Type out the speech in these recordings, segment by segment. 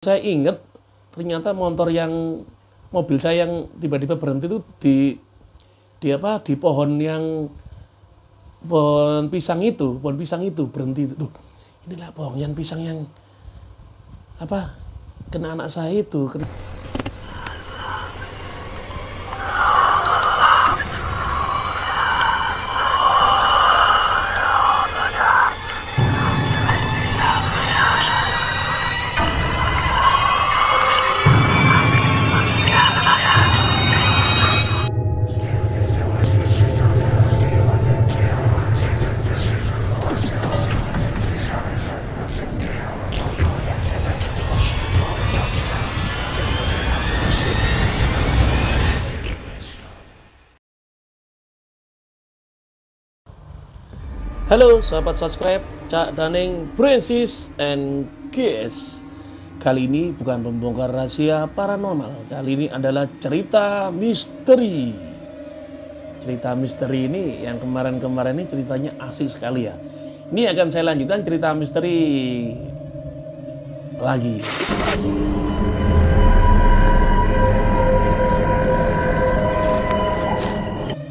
Saya ingat ternyata mobil saya yang tiba-tiba berhenti itu di pohon pohon pisang itu berhenti. Duh, inilah pohon pisang yang kena anak saya itu. Halo sahabat subscribe, Cak Daning, Francis and Guys. Kali ini bukan pembongkar rahasia paranormal. Kali ini adalah cerita misteri. Cerita misteri ini yang kemarin-kemarin ini ceritanya asik sekali ya. Ini akan saya lanjutkan cerita misteri lagi.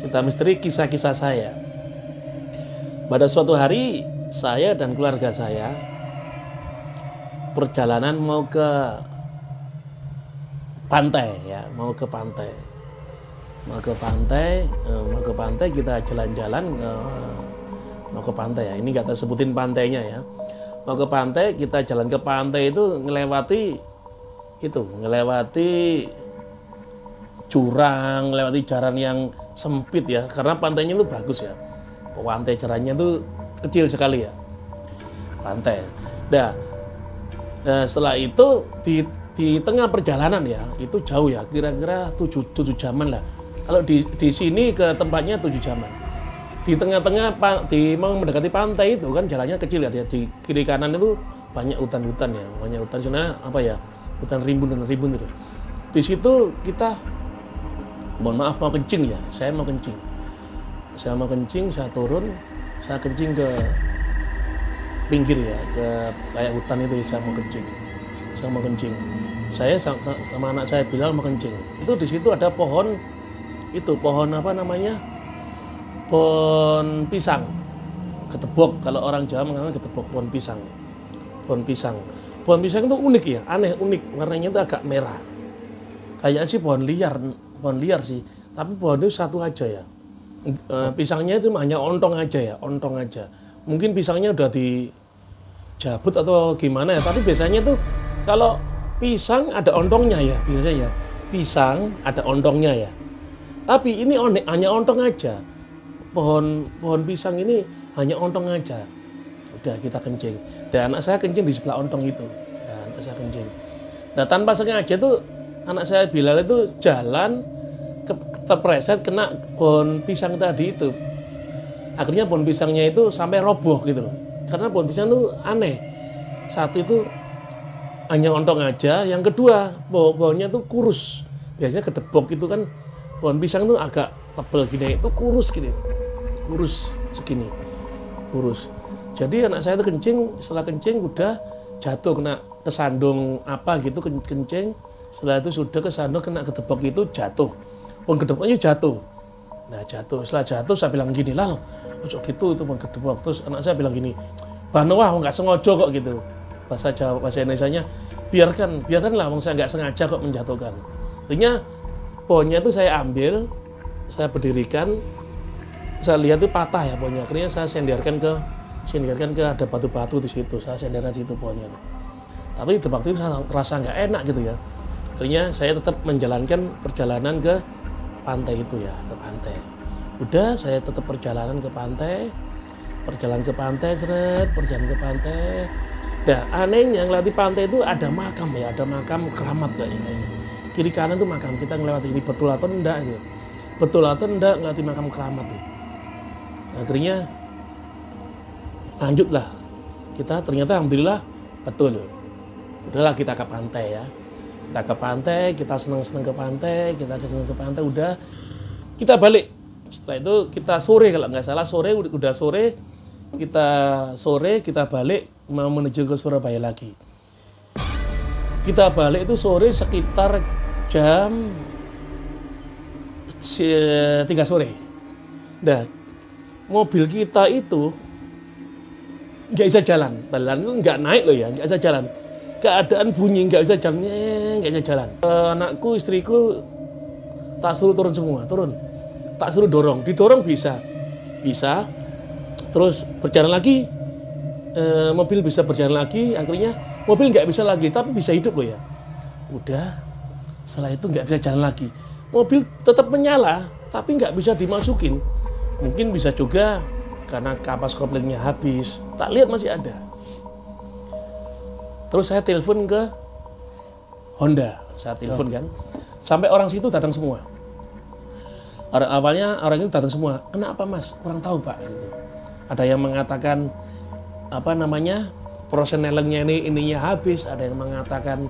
Cerita misteri kisah-kisah saya. Pada suatu hari, saya dan keluarga saya perjalanan mau ke pantai ya, mau ke pantai kita jalan-jalan mau ke pantai ya. Ini nggak sebutin pantainya ya. Mau ke pantai, kita jalan ke pantai itu ngelewati jurang, lewati jalan yang sempit ya, karena pantainya itu bagus ya. Pantai jalannya itu kecil sekali ya, pantai. Setelah itu di tengah perjalanan ya, itu jauh ya, kira-kira 7 jaman lah. Kalau di sini ke tempatnya 7 jaman. Di tengah-tengah mau mendekati pantai itu kan jalannya kecil ya, di kiri kanan itu banyak hutan-hutan ya, banyak hutan sana hutan rimbun itu. Di situ kita, mohon maaf, mau kencing ya, saya mau kencing, saya turun, saya kencing ke pinggir ya, ke kayak hutan itu, saya mau kencing. Saya sama anak saya bilang mau kencing. Itu di situ ada pohon pisang, ketebok. Kalau orang Jawa mengatakan ketebok, pohon pisang. Pohon pisang itu unik ya, unik. Warnanya itu agak merah. Kayaknya sih pohon liar sih, tapi pohon itu satu aja ya. Pisangnya itu hanya ontong aja. Mungkin pisangnya udah dijabut atau gimana ya, tapi biasanya tuh kalau pisang ada ontongnya ya, biasanya ya. Pisang ada ontongnya ya. Tapi ini hanya ontong aja. Pohon pisang ini hanya ontong aja. Udah, kita kencing. Dan anak saya kencing di sebelah ontong itu. Ya, anak saya kencing. Nah, tanpa sengaja tuh anak saya Bilal itu jalan terpreset kena pohon pisang tadi itu. Akhirnya pohon pisangnya itu sampai roboh gitu loh. Karena pohon pisang itu aneh. Satu itu hanya ontong aja, yang kedua pohonnya itu kurus. Biasanya ketebok itu kan pohon pisang itu agak tebal gini, itu kurus gini. Kurus segini. Kurus. Jadi anak saya itu kencing, setelah kencing udah jatuh kena kesandung gitu, kencing. Setelah itu sudah kesandung kena ketebok itu jatuh. Pohon kedeboknya jatuh. Nah, setelah jatuh saya bilang gini, "Lal, ojo gitu, itu pohon kedebok." Terus anak saya bilang gini, "Wah, nggak sengaja kok," gitu. Bahasa Indonesianya, biarkanlah, saya nggak sengaja kok menjatuhkan. Artinya pohonnya itu saya ambil, saya berdirikan, saya lihat itu patah ya pohonnya. Akhirnya saya senderkan ke ada batu-batu di situ. Saya senderkan di situ pohonnya. Tapi di waktu itu saya rasa nggak enak gitu ya. Akhirnya saya tetap menjalankan perjalanan ke pantai itu ya, ke pantai. Udah, saya tetap perjalanan ke pantai, perjalanan ke pantai. Nah, anehnya ngelewati pantai itu ada makam ya, ada makam keramat kayaknya. Kiri kanan itu makam, kita ngelewati ini betul atau enggak itu. Betul atau enggak ngelewati makam keramat itu. Akhirnya lanjutlah. Kita ternyata alhamdulillah betul. Udahlah, kita ke pantai ya. Kita ke pantai, kita senang-senang ke pantai, udah kita balik. Setelah itu kita sore, kalau nggak salah udah sore, kita balik mau menuju ke Surabaya lagi. Kita balik itu sore sekitar jam 3 sore. Nah, mobil kita itu nggak bisa jalan. Padahal itu nggak naik loh ya, nggak bisa jalan. Keadaan bunyi nggak bisa jalan, nggak bisa jalan. Anakku, istriku tak suruh turun semua, turun. Tak suruh dorong, didorong bisa. Terus berjalan lagi, mobil bisa berjalan lagi, akhirnya mobil nggak bisa lagi, tapi bisa hidup loh ya. Udah, setelah itu nggak bisa jalan lagi. Mobil tetap menyala, tapi nggak bisa dimasukin. Mungkin bisa juga karena kapas koplingnya habis. Tak lihat masih ada. Terus saya telepon ke Honda, saya telepon kan. Sampai orang situ datang semua. Awalnya orang itu datang semua. Kenapa mas? Kurang tahu pak. Gitu. Ada yang mengatakan apa namanya prosenelengnya ininya habis. Ada yang mengatakan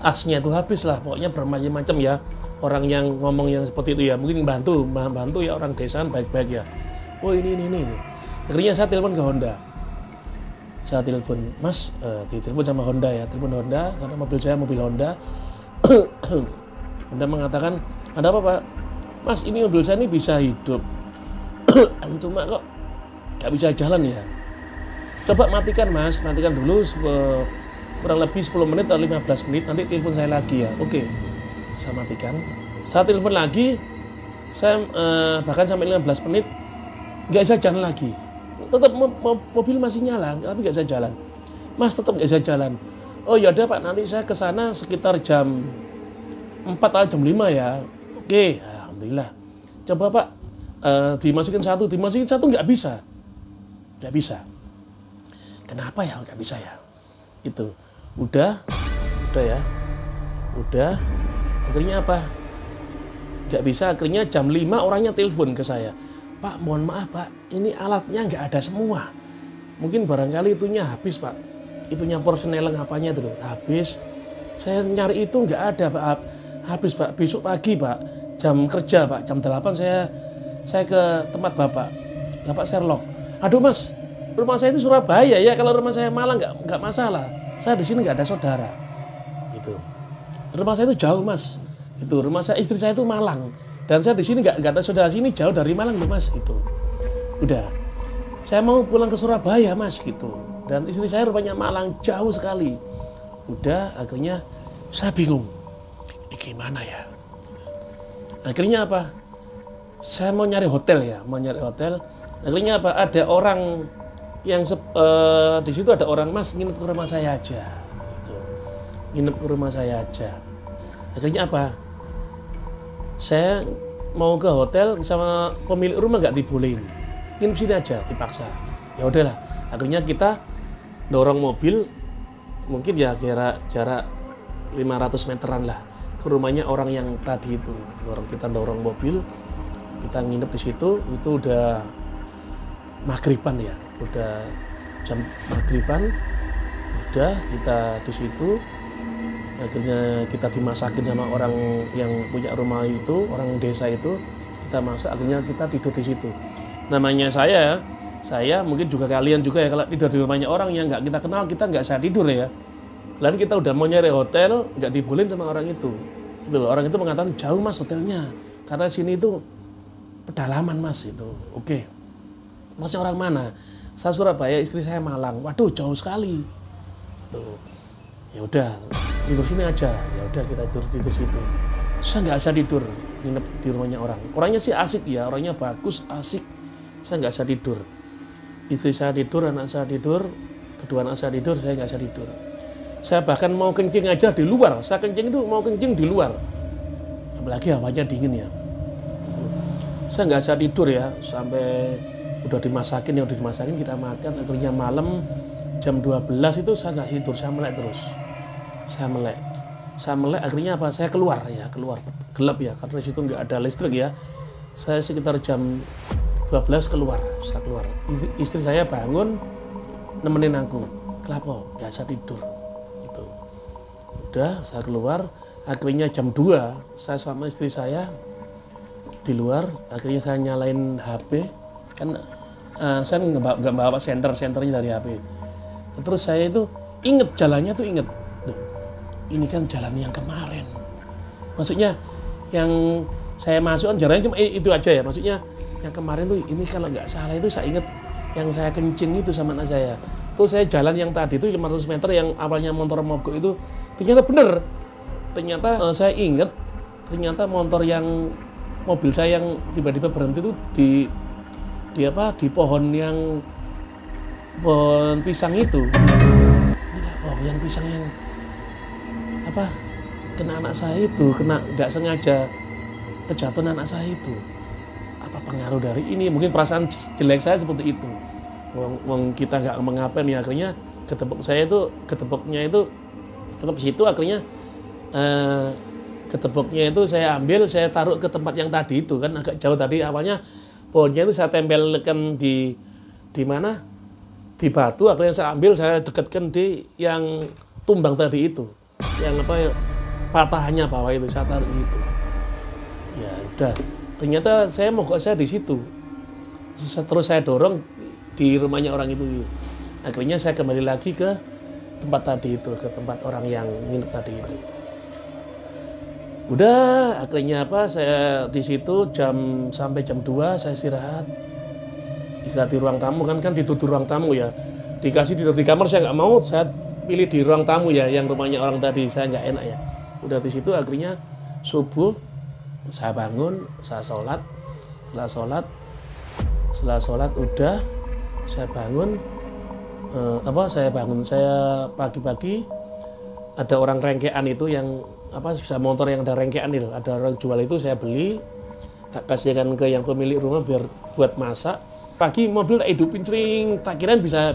asnya itu habis lah. Pokoknya bermacam-macam ya. Orang yang ngomong yang seperti itu ya. Mungkin bantu ya orang desaan baik-baik ya. Oh ini. Akhirnya saya telepon ke Honda. Saya telepon mas, ditelepon sama Honda ya. Telepon Honda karena mobil saya mobil Honda. Honda mengatakan ada apa pak? Mas ini mobil saya ini bisa hidup, cuma kok nggak bisa jalan ya. Coba matikan mas, matikan dulu kurang lebih 10 menit atau 15 menit, nanti telepon saya lagi ya. Oke, saya matikan. Saya telepon lagi, saya bahkan sampai 15 menit nggak bisa jalan lagi. Tetap mobil masih nyala, tapi nggak bisa jalan. Mas tetap nggak bisa jalan. Oh ya udah pak, nanti saya ke sana sekitar jam 4 atau jam 5 ya. Oke. Alhamdulillah. Coba pak, dimasukin satu nggak bisa. Kenapa ya nggak bisa ya? Gitu. Udah ya. Akhirnya apa? Nggak bisa. Akhirnya jam 5 orangnya telepon ke saya. Pak, mohon maaf pak, ini alatnya nggak ada semua. Mungkin barangkali itunya habis pak. Itunya porseneleng apanya itu habis. Saya nyari itu nggak ada pak. Habis pak. Besok pagi pak. Jam kerja pak, jam 8 saya ke tempat bapak Sherlock. Aduh mas, rumah saya itu Surabaya ya, kalau rumah saya Malang nggak masalah. Saya di sini nggak ada saudara, gitu. Rumah saya itu jauh mas, gitu. Rumah saya istri saya itu Malang dan saya di sini nggak ada saudara, sini jauh dari Malang loh mas, gitu. Udah, saya mau pulang ke Surabaya mas, gitu. Dan istri saya rupanya Malang jauh sekali. Udah, akhirnya saya bingung, ini gimana ya? Akhirnya apa? Saya mau nyari hotel ya, Akhirnya apa? Ada orang yang di situ ada orang mas nginep ke rumah saya aja, gitu. Nginep ke rumah saya aja. Akhirnya apa? Saya mau ke hotel sama pemilik rumah nggak dibolehin. Nginep sini aja, dipaksa. Ya udahlah. Akhirnya kita dorong mobil, mungkin ya kira jarak 500 meteran lah. Ke rumahnya orang yang tadi itu. Kita dorong mobil, kita nginep di situ, itu udah maghriban ya, udah jam maghriban, udah kita di situ. Akhirnya kita dimasakin sama orang yang punya rumah itu, orang desa itu, kita masak, akhirnya kita tidur di situ. Namanya saya mungkin juga kalian juga ya, kalau tidur di rumahnya orang yang nggak kita kenal, kita nggak bisa tidur ya. Lalu kita udah mau nyari hotel, nggak dibolehin sama orang itu. Gitu loh. Orang itu mengatakan jauh mas hotelnya, karena sini itu pedalaman mas itu. Oke, masnya orang mana? Saya Surabaya, istri saya Malang. Waduh jauh sekali. Tuh. Ya udah tidur sini aja. Ya udah kita tidur situ. Saya nggak bisa tidur nginep di rumahnya orang. Orangnya sih asik ya, orangnya bagus, asik. Saya nggak bisa tidur. Istri saya tidur, anak saya tidur, kedua anak saya tidur, saya nggak bisa tidur. Saya bahkan mau kencing aja di luar. Saya kencing itu mau kencing di luar. Apalagi hawanya dingin ya. Saya nggak bisa tidur ya. Sampai udah dimasakin kita makan. Akhirnya malam jam 12 itu saya nggak tidur. Saya melek terus. Saya melek akhirnya apa? Saya keluar. Gelap ya. Karena situ nggak ada listrik ya. Saya sekitar jam 12 keluar. Saya keluar. Istri saya bangun nemenin aku. Kenapa? Nggak bisa tidur. Udah saya keluar, akhirnya jam 2 saya sama istri saya di luar, akhirnya saya nyalain HP kan, saya nggak bawa senternya dari HP. Terus saya itu inget jalannya tuh inget. ini kan jalan yang kemarin. Maksudnya yang saya masuk kan jalannya cuma itu aja ya. Maksudnya yang kemarin tuh ini kalau nggak salah itu saya ingat yang saya kencing itu sama anak saya. Tuh saya jalan yang tadi itu 500 meter yang awalnya motor mogok itu ternyata bener. Ternyata saya ingat ternyata mobil saya yang tiba-tiba berhenti itu di pohon pisang itu. Inilah pohon pisang yang kena anak saya itu, kena nggak sengaja kejatuhan anak saya itu. Apa pengaruh dari ini? Mungkin perasaan jelek saya seperti itu. Kita nggak mengapain ya, akhirnya ketepoknya itu tetap situ. Akhirnya ketepoknya itu saya ambil, saya taruh ke tempat yang tadi itu kan agak jauh tadi. Awalnya pohonnya itu saya tempelkan di mana? Di batu. Akhirnya saya ambil, saya dekatkan di yang tumbang tadi itu, yang patahannya bawah itu saya taruh di situ. Ya udah, ternyata mogok saya di situ. Terus saya dorong di rumahnya orang itu. Akhirnya saya kembali lagi ke tempat tadi itu, ke tempat orang yang nginep tadi itu. Udah, akhirnya saya di situ sampai jam 2 saya istirahat di ruang tamu kan ditutup ruang tamu ya. Dikasih tidur di kamar saya nggak mau, saya pilih di ruang tamu ya, yang rumahnya orang tadi, saya nggak enak ya. Udah di situ akhirnya subuh saya bangun, saya sholat. Setelah sholat udah saya bangun, saya pagi-pagi ada orang rengkean itu yang bisa motor yang ada rengkean itu, ada orang jual itu, saya beli, tak kasihkan ke yang pemilik rumah biar buat masak. Pagi mobil tak hidupin sering, tak kirain bisa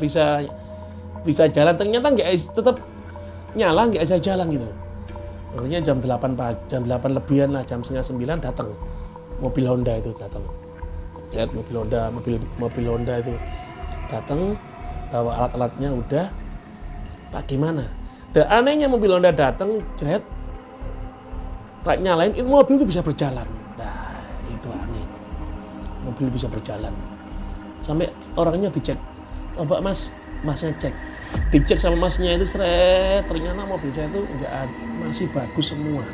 jalan, ternyata tetap nyala, nggak bisa jalan gitu. Akhirnya jam 8 lebihan lah, jam setengah 9 datang mobil Honda itu datang. Lihat mobil Honda itu datang, bawa alat-alatnya udah. Pak gimana? Dan anehnya mobil Honda datang, jret, tak nyalain, itu mobil itu bisa berjalan. Nah itu aneh, mobil bisa berjalan. Sampai orangnya dicek, coba masnya cek, dicek sama masnya itu ternyata mobil saya itu masih bagus semua,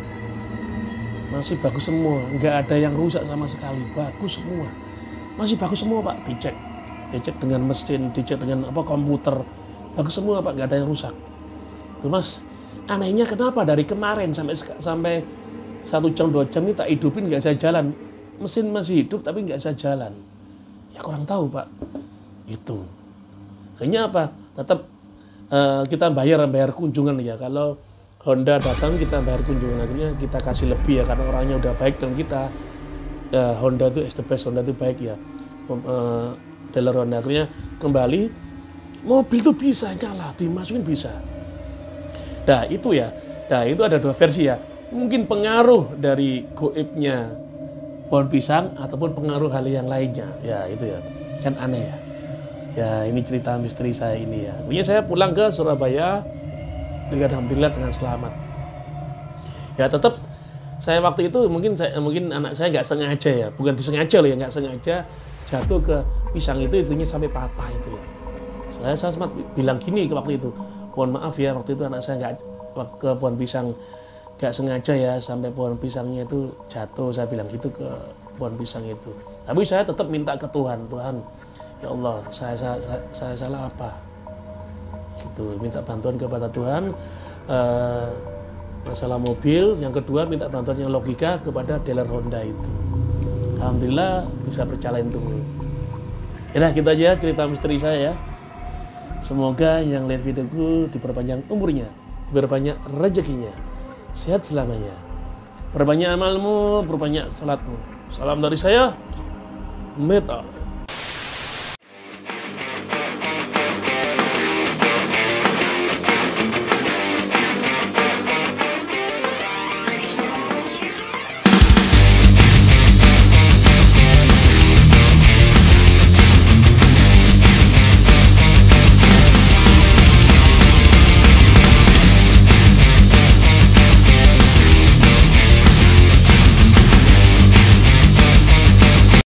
nggak ada yang rusak sama sekali, bagus semua, masih bagus semua Pak. Dicek dengan mesin, dicek dengan komputer, bagus semua Pak, nggak ada yang rusak. Mas, anehnya kenapa dari kemarin sampai 1 jam 2 jam ini tak hidupin nggak bisa jalan, mesin masih hidup tapi nggak bisa jalan. Ya kurang tahu Pak, itu. Kayaknya tetap kita bayar kunjungan ya. Kalau Honda datang kita bayar kunjungan, akhirnya kita kasih lebih ya, karena orangnya udah baik dan kita Honda itu the best, Honda itu baik ya. Dealer Honda, akhirnya kembali mobil itu bisa nyala, dimasukin bisa. Nah itu ya, itu ada 2 versi ya. Mungkin pengaruh dari goibnya pohon pisang ataupun pengaruh hal yang lainnya. Ya itu ya, kan aneh ya. Ya ini cerita misteri saya ini ya. Akhirnya saya pulang ke Surabaya dengan alhamdulillah dengan selamat. Ya tetap saya waktu itu mungkin anak saya nggak sengaja ya, bukan disengaja loh ya, nggak sengaja jatuh ke pisang itu, itunya sampai patah itu ya. Saya sempat bilang gini ke waktu itu, mohon maaf ya waktu itu anak saya nggak ke pohon pisang, nggak sengaja ya sampai pohon pisangnya itu jatuh, saya bilang gitu ke pohon pisang itu. Tapi saya tetap minta ke Tuhan, ya Allah, saya salah apa? Gitu, minta bantuan kepada Tuhan. Masalah mobil, yang kedua minta bantuan yang logika kepada dealer Honda itu. Alhamdulillah bisa berjalan itu. Ya gitu aja cerita misteri saya ya. Semoga yang lihat videoku diperpanjang umurnya, diperbanyak rezekinya, sehat selamanya, perbanyak amalmu, perbanyak salatmu. Salam dari saya, Meta.